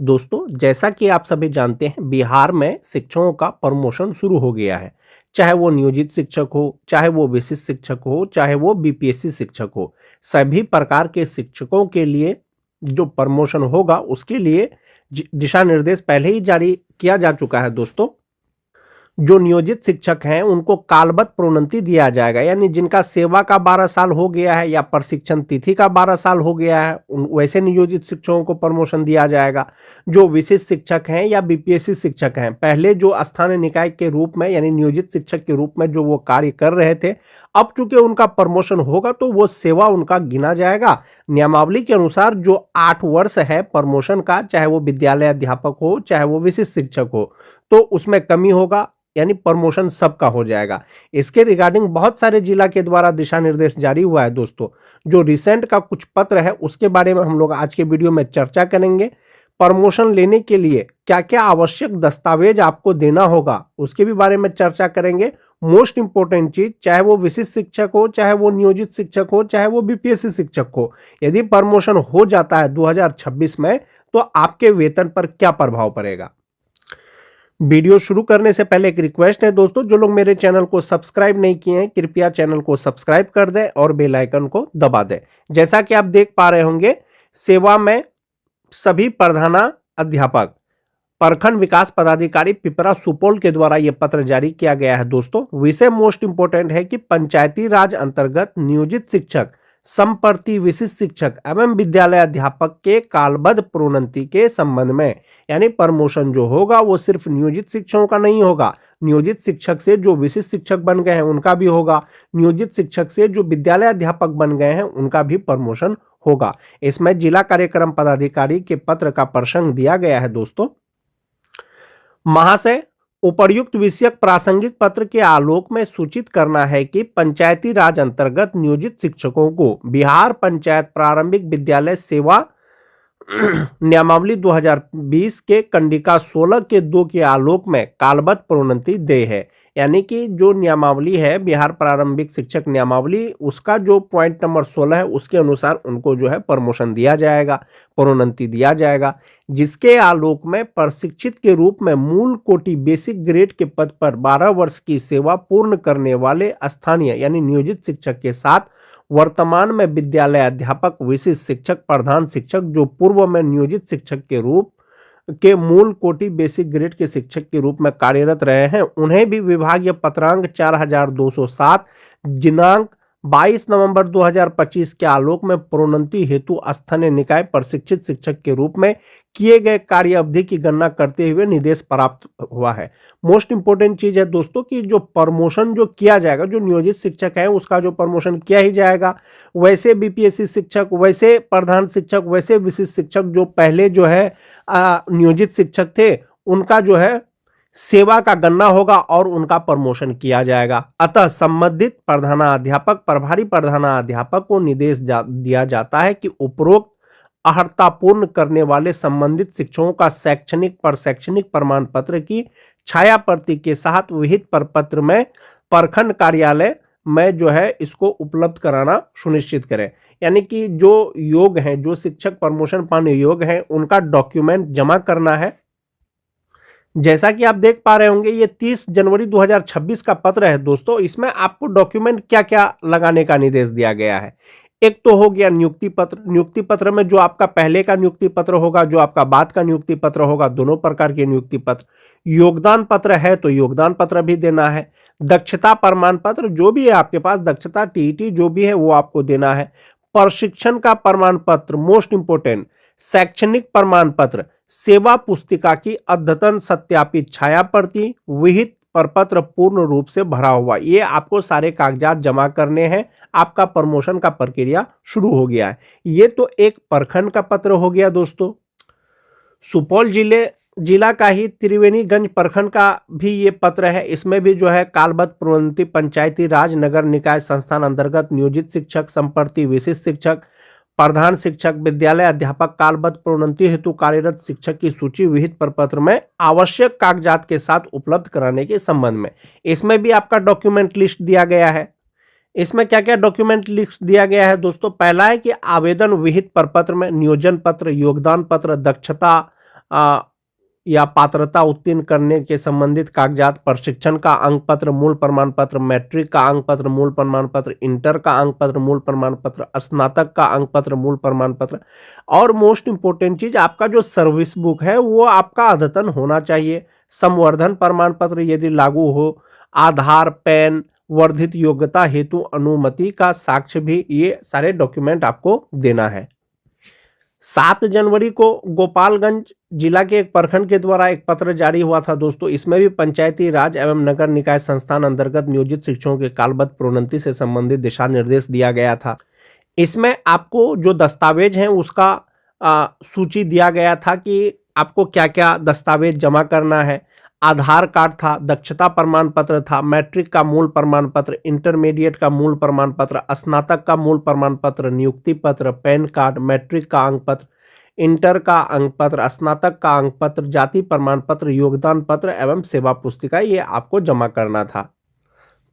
दोस्तों, जैसा कि आप सभी जानते हैं, बिहार में शिक्षकों का प्रमोशन शुरू हो गया है। चाहे वो नियोजित शिक्षक हो, चाहे वो विशिष्ट शिक्षक हो, चाहे वो बीपीएससी शिक्षक हो, सभी प्रकार के शिक्षकों के लिए जो प्रमोशन होगा, उसके लिए दिशा निर्देश पहले ही जारी किया जा चुका है दोस्तों। जो नियोजित शिक्षक हैं उनको कालबद्ध प्रोन्नति दिया जाएगा, यानी जिनका सेवा का 12 साल हो गया है या प्रशिक्षण तिथि का 12 साल हो गया है, वैसे नियोजित शिक्षकों को प्रमोशन दिया जाएगा। जो विशिष्ट शिक्षक हैं या बीपीएससी शिक्षक हैं, पहले जो स्थानीय निकाय के रूप में यानी नियोजित शिक्षक के रूप में जो वो कार्य कर रहे थे, अब चूंकि उनका प्रमोशन होगा तो वो सेवा उनका गिना जाएगा। नियमावली के अनुसार जो 8 वर्ष है प्रमोशन का, चाहे वो विद्यालय अध्यापक हो, चाहे वो विशिष्ट शिक्षक हो, तो उसमें कमी होगा, यानी प्रमोशन सबका हो जाएगा। इसके रिगार्डिंग बहुत सारे जिला के द्वारा दिशा निर्देश जारी हुआ है दोस्तों। जो रिसेंट का कुछ पत्र है उसके बारे में हम लोग आज के वीडियो में चर्चा करेंगे। प्रमोशन लेने के लिए क्या क्या आवश्यक दस्तावेज आपको देना होगा, उसके भी बारे में चर्चा करेंगे। मोस्ट इंपोर्टेंट चीज, चाहे वो विशिष्ट शिक्षक हो, चाहे वो नियोजित शिक्षक हो, चाहे वो बीपीएससी शिक्षक हो, यदि प्रमोशन हो जाता है 2026 में, तो आपके वेतन पर क्या प्रभाव पड़ेगा। वीडियो शुरू करने से पहले एक रिक्वेस्ट है दोस्तों, जो लोग मेरे चैनल को सब्सक्राइब नहीं किए हैं, कृपया चैनल को सब्सक्राइब कर दें और बेल आइकन को दबा दें। जैसा कि आप देख पा रहे होंगे, सेवा में सभी प्रधाना अध्यापक प्रखंड विकास पदाधिकारी पिपरा सुपौल के द्वारा यह पत्र जारी किया गया है दोस्तों। विषय मोस्ट इंपोर्टेंट है कि पंचायती राज अंतर्गत नियोजित शिक्षक, संप्रति विशिष्ट शिक्षक एवं विद्यालय अध्यापक के कालबद्ध प्रोन्नति के संबंध में, यानी प्रमोशन जो होगा वो सिर्फ नियोजित शिक्षकों का नहीं होगा, नियोजित शिक्षक से जो विशिष्ट शिक्षक बन गए हैं उनका भी होगा, नियोजित शिक्षक से जो विद्यालय अध्यापक बन गए हैं उनका भी प्रमोशन होगा। इसमें जिला कार्यक्रम पदाधिकारी के पत्र का प्रसंग दिया गया है दोस्तों। महाशय, उपर्युक्त विषयक प्रासंगिक पत्र के आलोक में सूचित करना है कि पंचायती राज अंतर्गत नियोजित शिक्षकों को बिहार पंचायत प्रारंभिक विद्यालय सेवा नियमावली 2020 के कंडिका 16 के 2 के आलोक में कालबद्ध प्रोन्नति दे है। यानी कि जो नियमावली है बिहार प्रारंभिक शिक्षक नियमावली, उसका जो पॉइंट नंबर 16 है उसके अनुसार उनको जो है प्रमोशन दिया जाएगा, प्रोन्नति दिया जाएगा, जिसके आलोक में प्रशिक्षित के रूप में मूल कोटि बेसिक ग्रेड के पद पर 12 वर्ष की सेवा पूर्ण करने वाले स्थानीय यानी नियोजित शिक्षक के साथ वर्तमान में विद्यालय अध्यापक, विशिष्ट शिक्षक, प्रधान शिक्षक जो पूर्व में नियोजित शिक्षक के रूप के मूल कोटि बेसिक ग्रेड के शिक्षक के रूप में कार्यरत रहे हैं, उन्हें भी विभागीय पत्रांक 4207 दिनांक 22 नवंबर 2025 के आलोक में प्रोन्नति हेतु स्थानीय निकाय प्रशिक्षित शिक्षक के रूप में किए गए कार्य अवधि की गणना करते हुए निर्देश प्राप्त हुआ है। मोस्ट इंपोर्टेंट चीज है दोस्तों कि जो प्रमोशन जो किया जाएगा, जो नियोजित शिक्षक है उसका जो प्रमोशन किया ही जाएगा, वैसे बीपीएससी शिक्षक, वैसे प्रधान शिक्षक, वैसे विशिष्ट शिक्षक जो पहले जो है नियोजित शिक्षक थे, उनका जो है सेवा का गणना होगा और उनका प्रमोशन किया जाएगा। अतः संबंधित प्रधानाध्यापक, प्रभारी प्रधानाध्यापक को निर्देश दिया जाता है कि उपरोक्त अर्हतापूर्ण करने वाले संबंधित शिक्षकों का शैक्षणिक प्रशैक्षणिक प्रमाण पत्र की छाया प्रति के साथ विहित प्रपत्र में प्रखंड कार्यालय में जो है इसको उपलब्ध कराना सुनिश्चित करें। यानी कि जो योग हैं, जो शिक्षक प्रमोशन पाने योग्य हैं, उनका डॉक्यूमेंट जमा करना है। जैसा कि आप देख पा रहे होंगे, ये 30 जनवरी 2026 का पत्र है दोस्तों। इसमें आपको डॉक्यूमेंट क्या क्या लगाने का निर्देश दिया गया है। एक तो हो गया नियुक्ति पत्र। नियुक्ति पत्र में जो आपका पहले का नियुक्ति पत्र होगा, जो आपका बाद का नियुक्ति पत्र होगा, दोनों प्रकार के नियुक्ति पत्र। योगदान पत्र है तो योगदान पत्र भी देना है। दक्षता प्रमाण पत्र, जो भी है आपके पास दक्षता टीईटी जो भी है वो आपको देना है। प्रशिक्षण का प्रमाण पत्र, मोस्ट इंपोर्टेंट। शैक्षणिक प्रमाण पत्र, सेवा पुस्तिका की अद्यतन सत्यापित छाया प्रति, विहित प्रपत्र पूर्ण रूप से भरा हुआ, ये आपको सारे कागजात जमा करने हैं। आपका प्रमोशन का प्रक्रिया शुरू हो गया है। ये तो एक प्रखंड का पत्र हो गया दोस्तों। सुपौल जिला का ही त्रिवेणीगंज प्रखंड का भी ये पत्र है। इसमें भी जो है कालबद्ध प्रोन्नति पंचायती राज नगर निकाय संस्थान अंतर्गत नियोजित शिक्षक, संप्रति विशिष्ट शिक्षक, प्रधान शिक्षक, विद्यालय अध्यापक कालबद्ध प्रोन्नति हेतु कार्यरत शिक्षक की सूची विहित प्रपत्र में आवश्यक कागजात के साथ उपलब्ध कराने के संबंध में। इसमें भी आपका डॉक्यूमेंट लिस्ट दिया गया है। इसमें क्या क्या डॉक्यूमेंट लिस्ट दिया गया है दोस्तों। पहला है कि आवेदन विहित प्रपत्र में नियोजन पत्र, योगदान पत्र, दक्षता या पात्रता उत्तीर्ण करने के संबंधित कागजात, प्रशिक्षण का अंक पत्र, मूल प्रमाण पत्र, मैट्रिक का अंक पत्र, मूल प्रमाण पत्र, इंटर का अंक पत्र, मूल प्रमाण पत्र, स्नातक का अंक पत्र, मूल प्रमाण पत्र, और मोस्ट इंपोर्टेंट चीज आपका जो सर्विस बुक है वो आपका अद्यतन होना चाहिए। संवर्धन प्रमाण पत्र यदि लागू हो, आधार, पैन, वर्धित योग्यता हेतु अनुमति का साक्ष्य भी, ये सारे डॉक्यूमेंट आपको देना है। 7 जनवरी को गोपालगंज जिला के एक प्रखंड के द्वारा एक पत्र जारी हुआ था दोस्तों। इसमें भी पंचायती राज एवं नगर निकाय संस्थान अंतर्गत नियोजित शिक्षकों के कालबद्ध प्रोन्नति से संबंधित दिशा निर्देश दिया गया था। इसमें आपको जो दस्तावेज हैं उसका सूची दिया गया था कि आपको क्या क्या दस्तावेज जमा करना है। आधार कार्ड था, दक्षता प्रमाण पत्र था, मैट्रिक का मूल प्रमाण पत्र, इंटरमीडिएट का मूल प्रमाण पत्र, स्नातक का मूल प्रमाण पत्र, नियुक्ति पत्र, पैन कार्ड, मैट्रिक का अंक पत्र, इंटर का अंक पत्र, स्नातक का अंक पत्र, जाति प्रमाण पत्र, योगदान पत्र एवं सेवा पुस्तिका, ये आपको जमा करना था।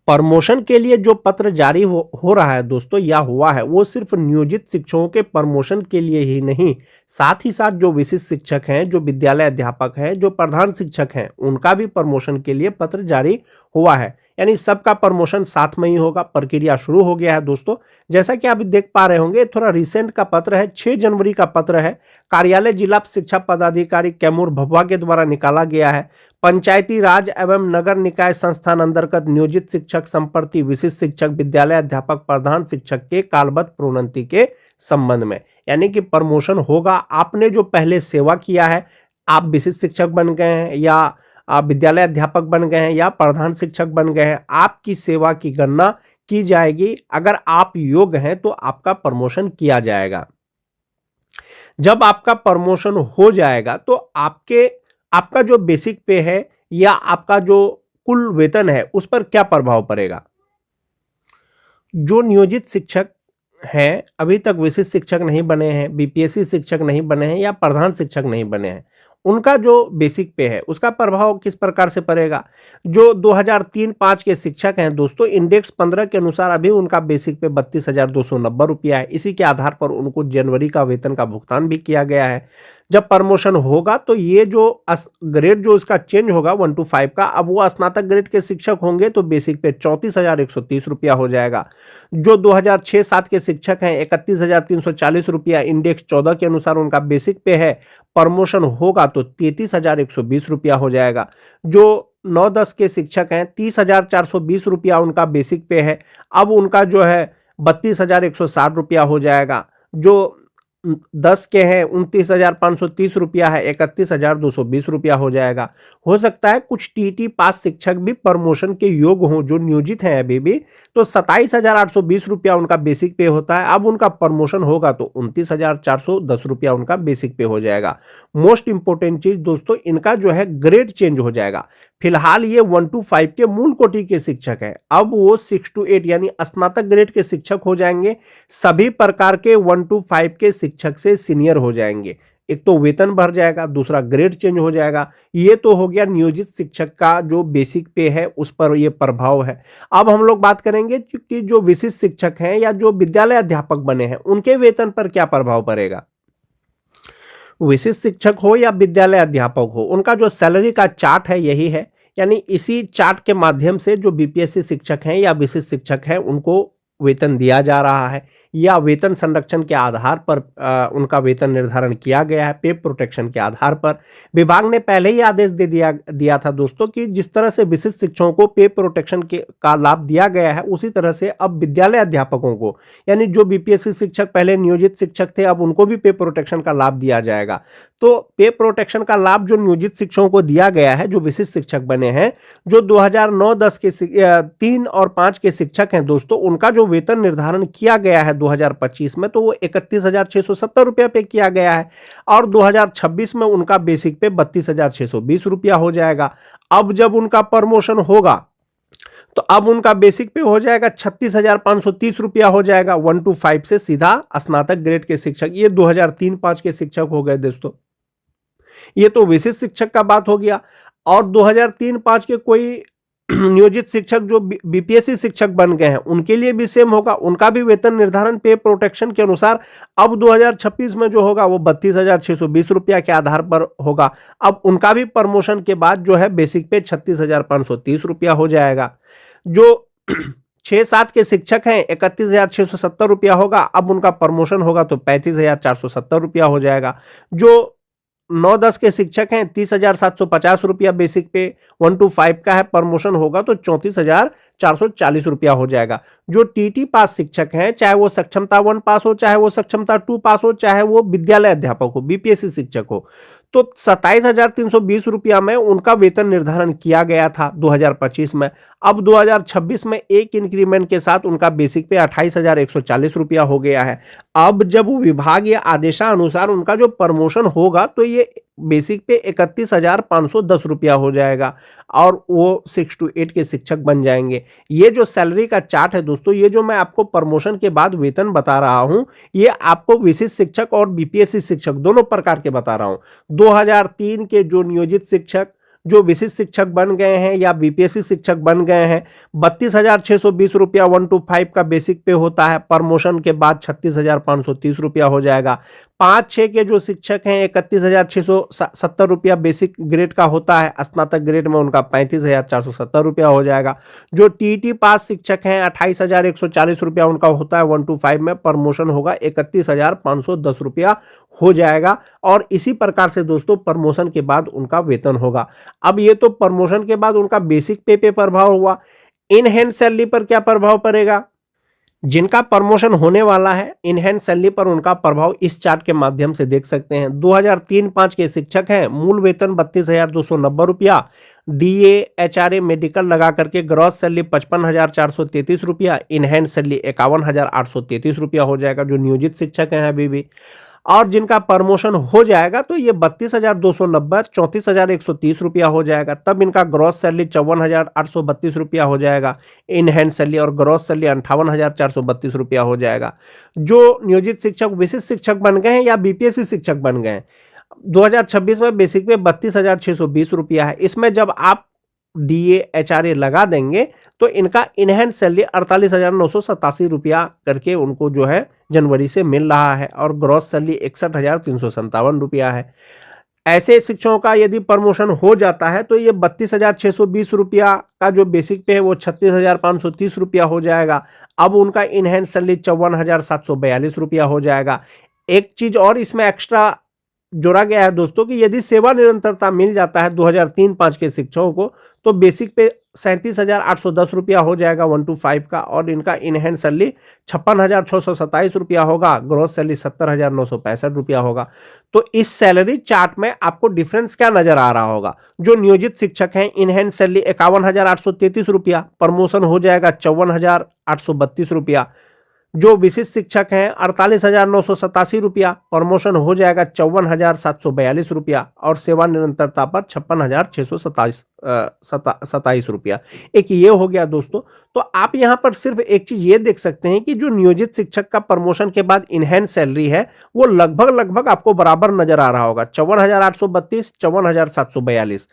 प्रमोशन के लिए जो पत्र जारी हो रहा है दोस्तों या हुआ है, वो सिर्फ नियोजित शिक्षकों के प्रमोशन के लिए ही नहीं, साथ ही साथ जो विशिष्ट शिक्षक हैं, जो विद्यालय अध्यापक हैं, जो प्रधान शिक्षक हैं, उनका भी प्रमोशन के लिए पत्र जारी हुआ है। यानी सबका प्रमोशन साथ में ही होगा। प्रक्रिया शुरू हो गया है दोस्तों। जैसा कि आप देख पा रहे होंगे, थोड़ा रिसेंट का पत्र है, 6 जनवरी का पत्र है। कार्यालय जिला शिक्षा पदाधिकारी कैमूर भभुआ के द्वारा निकाला गया है। पंचायती राज एवं नगर निकाय संस्थान अंतर्गत नियोजित शिक्षक संप्रति विशिष्ट शिक्षक विद्यालय अध्यापक प्रधान शिक्षक के कालबद्ध प्रोन्नति के संबंध में, यानी कि प्रमोशन होगा। आपने जो पहले सेवा किया है, आप विशिष्ट शिक्षक बन गए हैं या आप विद्यालय अध्यापक बन गए हैं या प्रधान शिक्षक बन गए हैं, आपकी सेवा की गणना की जाएगी। अगर आप योग्य हैं तो आपका प्रमोशन किया जाएगा। जब आपका प्रमोशन हो जाएगा तो आपका जो बेसिक पे है या आपका जो कुल वेतन है उस पर क्या प्रभाव पड़ेगा। जो नियोजित शिक्षक हैं, अभी तक विशिष्ट शिक्षक नहीं बने हैं, बीपीएससी शिक्षक नहीं बने हैं या प्रधान शिक्षक नहीं बने हैं, उनका जो बेसिक पे है उसका प्रभाव किस प्रकार से पड़ेगा। जो 2003-5 के शिक्षक हैं दोस्तों, इंडेक्स 15 के अनुसार अभी उनका बेसिक पे 32,290 रुपया है। इसी के आधार पर उनको जनवरी का वेतन का भुगतान भी किया गया है। जब प्रमोशन होगा तो ये जो ग्रेड जो इसका चेंज होगा 1 to 5 का, अब वो स्नातक ग्रेड के शिक्षक होंगे तो बेसिक पे 34,130 रुपया हो जाएगा। जो 2006-7 के शिक्षक हैं 31,340 रुपया इंडेक्स 14 के अनुसार उनका बेसिक पे है। प्रमोशन होगा तो 33,120 रुपया हो जाएगा। जो 9-10 के शिक्षक हैं 30,420 रुपया उनका बेसिक पे है, अब उनका जो है 32,160 रुपया हो जाएगा। जो 10 के हैं 29,530 रुपया है, 31,220 रुपया हो जाएगा। हो सकता है कुछ टीटी पास शिक्षक भी प्रमोशन के योग्य हों जो नियोजित हैं अभी भी, तो 27,820 रुपया उनका बेसिक पे होता है। अब उनका प्रमोशन होगा तो 29,410 रुपया उनका बेसिक पे हो जाएगा। मोस्ट इंपोर्टेंट चीज दोस्तों, इनका जो है ग्रेड चेंज हो जाएगा। फिलहाल ये 1 to 5 के मूल कोटि के शिक्षक हैं, अब वो 6 to 8 यानी स्नातक ग्रेड के शिक्षक हो जाएंगे। सभी प्रकार के 1 to 5 के शिक्षक से सीनियर हो जाएंगे। एक तो वेतन बढ़ जाएगा, दूसरा ग्रेड चेंज हो जाएगा। ये तो हो गया नियोजित शिक्षक का जो बेसिक पे है उस पर ये प्रभाव है। अब हम लोग बात करेंगे कि जो विशिष्ट शिक्षक हैं या जो विद्यालय अध्यापक बने हैं उनके वेतन पर क्या प्रभाव पड़ेगा। विशिष्ट शिक्षक हो या विद्यालय अध्यापक हो, उनका जो सैलरी का चार्ट है यही है। यानी इसी चार्ट के माध्यम से जो बीपीएससी शिक्षक हैं या विशिष्ट शिक्षक हैं उनको वेतन दिया जा रहा है, या वेतन संरक्षण के आधार पर उनका वेतन निर्धारण किया गया है, पे प्रोटेक्शन के आधार पर। विभाग ने पहले ही आदेश दे दिया था दोस्तों कि जिस तरह से विशिष्ट शिक्षकों को पे प्रोटेक्शन का लाभ दिया गया है, उसी तरह से अब विद्यालय अध्यापकों को, यानी जो बीपीएससी शिक्षक पहले नियोजित शिक्षक थे, अब उनको भी पे प्रोटेक्शन का लाभ दिया जाएगा। तो पे प्रोटेक्शन का लाभ जो नियोजित शिक्षकों को दिया गया है, जो विशिष्ट शिक्षक बने हैं, जो 2009-10 के 3 और 5 के शिक्षक हैं दोस्तों, उनका जो वेतन निर्धारण किया गया है 2025 में, तो वो 31,670 रुपया पे किया गया है, और 2026 में उनका बेसिक पे 32,620 रुपया हो जाएगा। अब जब उनका प्रमोशन होगा तो अब उनका बेसिक पे हो जाएगा 36,530 रुपया हो जाएगा। 1 to 5 से सीधा स्नातक ग्रेड के शिक्षक, ये 2003-5 के शिक्षक हो गए दोस्तों। ये तो विशिष्ट शिक्षक का बात हो गया। और 2003-5 के कोई नियोजित शिक्षक जो बीपीएससी शिक्षक बन गए हैं उनके लिए भी सेम होगा, उनका भी वेतन निर्धारण पे प्रोटेक्शन के अनुसार अब 2026 में जो होगा वो 32,620 रुपया के आधार पर होगा। अब उनका भी प्रमोशन के बाद जो है बेसिक पे 36,530 रुपया हो जाएगा। जो 6-7 के शिक्षक हैं 31,670 रुपया होगा, अब उनका प्रमोशन होगा तो 35,470 रुपया हो जाएगा। जो 9-10 के शिक्षक हैं 30,750 रुपया बेसिक पे, 1 to 5 का है, प्रमोशन होगा तो 34,440 रुपया हो जाएगा। जो टीटी पास शिक्षक हैं, चाहे वो सक्षमता 1 पास हो, चाहे वो सक्षमता 2 पास हो, चाहे वो विद्यालय अध्यापक हो, बीपीएससी शिक्षक हो, तो 27,320 रुपया में उनका वेतन निर्धारण किया गया था 2025 में। अब 2026 में एक इंक्रीमेंट के साथ उनका बेसिक पे 28,140 रुपया हो गया है। अब जब विभाग या आदेशानुसार उनका जो प्रमोशन होगा तो ये बेसिक पे 31,510 रुपया हो जाएगा और वो 6 to 8 के शिक्षक बन जाएंगे। ये जो सैलरी का चार्ट है दोस्तों, ये जो मैं आपको प्रमोशन के बाद वेतन बता रहा हूं, ये आपको विशिष्ट शिक्षक और बीपीएससी शिक्षक दोनों प्रकार के बता रहा हूं। 2003 के जो नियोजित शिक्षक जो विशिष्ट शिक्षक बन गए हैं या बीपीएससी शिक्षक बन गए हैं, 32,620 रुपया 1 to 5 का बेसिक पे होता है, प्रमोशन के बाद 36,530 रुपया हो जाएगा। 5-6 के जो शिक्षक हैं 31,670 रुपया बेसिक ग्रेड का होता है, स्नातक ग्रेड में उनका 35,470 रुपया हो जाएगा। जो टीटी पास शिक्षक हैं 28,140 रुपया उनका होता है, 1 to 5 में प्रमोशन होगा 31,510 रुपया हो जाएगा। और इसी प्रकार से दोस्तों प्रमोशन के बाद उनका वेतन होगा। अब ये तो प्रमोशन के बाद उनका बेसिक पे प्रभाव हुआ। इन हैंड सैलरी पर क्या प्रभाव पड़ेगा? जिनका प्रमोशन होने वाला है इन हैंड सैलरी पर उनका प्रभाव इस चार्ट के माध्यम से देख सकते हैं। 2003-5 के शिक्षक हैं, मूल वेतन 32,290 रुपया, डीए एचआरए मेडिकल लगा करके ग्रॉस सैलरी 55,433 रुपया, इन हैंड सैलरी 51,833 रुपया हो जाएगा जो नियोजित शिक्षक हैं अभी भी। और जिनका प्रमोशन हो जाएगा तो ये 32,290 34,130 रुपया हो जाएगा, तब इनका ग्रॉस सैलरी 54,832 रुपया हो जाएगा, इन हैंड सैलरी और ग्रॉस सैलरी 58,432 रुपया हो जाएगा। जो नियोजित शिक्षक विशिष्ट शिक्षक बन गए हैं या बीपीएससी शिक्षक बन गए हैं, 2026 में बेसिक पे 32,620 रुपया है। इसमें जब आप डीए एचआरए लगा देंगे तो इनका इनहैंड सैलरी 48,987 रुपया करके उनको जो है जनवरी से मिल रहा है और ग्रॉस सैलरी 61,357 रुपया है। ऐसे शिक्षकों का यदि प्रमोशन हो जाता है तो ये 32,620 रुपया का जो बेसिक पे है वो 36,530 रुपया हो जाएगा। अब उनका इनहैंड सैलरी 54,742 रुपया हो जाएगा। एक चीज और इसमें एक्स्ट्रा जोड़ा गया है दोस्तों कि यदि सेवा निरंतरता मिल जाता है 2003-5 के शिक्षकों को तो बेसिक पे 37,810 रुपया हो जाएगा 1 to 5 का, और इनका इनहैंड सैलरी 56,627 रुपया होगा, ग्रॉस सैलरी 70,965 रुपया होगा। तो इस सैलरी चार्ट में आपको डिफरेंस क्या नजर आ रहा होगा? जो नियोजित शिक्षक हैं इनहैंड सैलरी 51,833 रुपया, प्रमोशन हो जाएगा 54,832 रुपया। जो विशिष्ट शिक्षक हैं 48,987 रुपया, प्रमोशन हो जाएगा 54,742 रुपया, और सेवा निरंतरता पर 56,627 रुपया। एक ये हो गया दोस्तों। तो आप यहाँ पर सिर्फ एक चीज ये देख सकते हैं कि जो नियोजित शिक्षक का प्रमोशन के बाद इनहैंड सैलरी है वो लगभग आपको बराबर नजर आ रहा होगा, 54,832 54,742।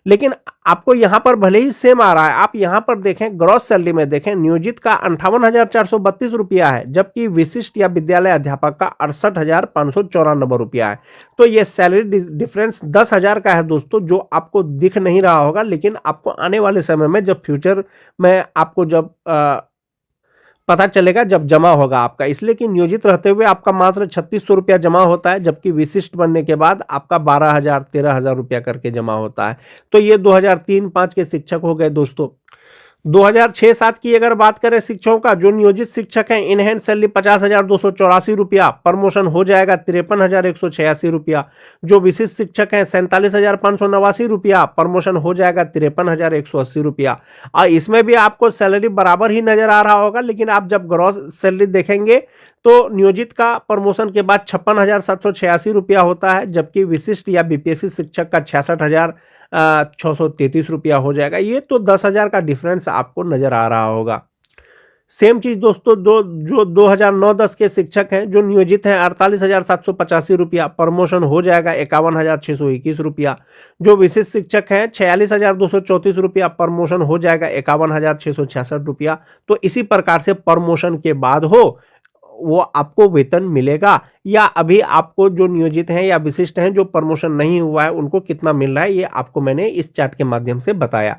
लेकिन आपको यहां पर भले ही सेम आ रहा है, आप यहां पर देखें ग्रॉस सैलरी में देखें, नियोजित का 58,432 रुपया है जबकि विशिष्ट या विद्यालय अध्यापक का 68,594 रुपया है। तो ये सैलरी डिफरेंस 10,000 का है दोस्तों, जो आपको दिख नहीं रहा होगा, लेकिन आपको आने वाले समय में जब फ्यूचर में आपको जब पता चलेगा जब जमा होगा आपका, इसलिए कि नियोजित रहते हुए आपका मात्र 3,600 रुपया जमा होता है जबकि विशिष्ट बनने के बाद आपका 12,000 13,000 रुपया करके जमा होता है। तो ये 2003-5 के शिक्षक हो गए दोस्तों। 2006-7 की अगर बात करें शिक्षकों का, जो नियोजित शिक्षक हैं इनहैंड सैलरी 50,284 रुपया, प्रमोशन हो जाएगा 53,186 रुपया। जो विशिष्ट शिक्षक हैं 47,589 रुपया, प्रमोशन हो जाएगा 53,180 रुपया। और इसमें भी आपको सैलरी बराबर ही नजर आ रहा होगा, लेकिन आप जब ग्रॉस सैलरी देखेंगे तो नियोजित का प्रमोशन के बाद 56,786 रुपया होता है जबकि विशिष्ट या बीपीएससी शिक्षक का 66,633 रुपया हो जाएगा। ये तो 10,000 का डिफरेंस आपको नजर आ रहा होगा। सेम चीज दोस्तों जो 2009-10 के शिक्षक हैं जो नियोजित हैं 48,785 रुपया, प्रमोशन हो जाएगा 51,621 रुपया। जो विशिष्ट शिक्षक हैं 46,234 रुपया, प्रमोशन हो जाएगा 51,666 रुपया। तो इसी प्रकार से प्रमोशन के बाद हो वो आपको वेतन मिलेगा, या अभी आपको जो नियोजित हैं या विशिष्ट हैं जो प्रमोशन नहीं हुआ है उनको कितना मिल रहा है, ये आपको मैंने इस चार्ट के माध्यम से बताया।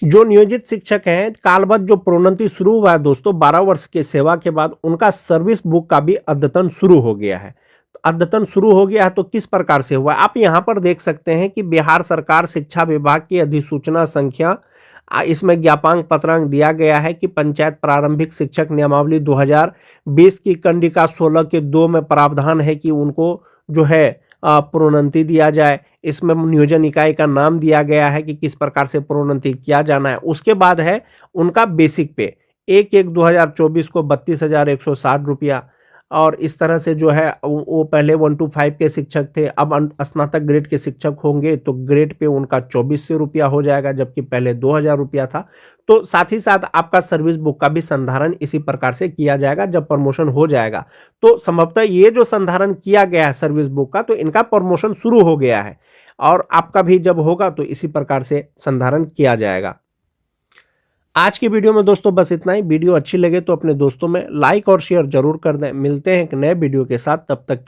जो नियोजित शिक्षक हैं कालबद्ध जो प्रोन्नति शुरू हुआ है दोस्तों 12 वर्ष के सेवा के बाद, उनका सर्विस बुक का भी अद्यतन शुरू हो गया है। अद्यतन शुरू हो गया है तो किस प्रकार से हुआ, आप यहां पर देख सकते हैं कि बिहार सरकार शिक्षा विभाग की अधिसूचना संख्या, इसमें ज्ञापांक पत्रांक दिया गया है कि पंचायत प्रारंभिक शिक्षक नियमावली 2020 की कंडिका 16 के 2 में प्रावधान है कि उनको जो है प्रोन्नति दिया जाए। इसमें नियोजन इकाई का नाम दिया गया है कि किस प्रकार से प्रोन्नति किया जाना है। उसके बाद है उनका बेसिक पे 1/1/2024 को 32,160 रुपया, और इस तरह से जो है वो पहले 1 to 5 के शिक्षक थे, अब स्नातक ग्रेड के शिक्षक होंगे तो ग्रेड पे उनका 2400 रुपया हो जाएगा, जबकि पहले 2000 रुपया था। तो साथ ही साथ आपका सर्विस बुक का भी संधारण इसी प्रकार से किया जाएगा जब प्रमोशन हो जाएगा। तो संभवतः ये जो संधारण किया गया है सर्विस बुक का, तो इनका प्रमोशन शुरू हो गया है, और आपका भी जब होगा तो इसी प्रकार से संधारण किया जाएगा। आज की वीडियो में दोस्तों बस इतना ही। वीडियो अच्छी लगे तो अपने दोस्तों में लाइक और शेयर जरूर कर दें। मिलते हैं एक नए वीडियो के साथ, तब तक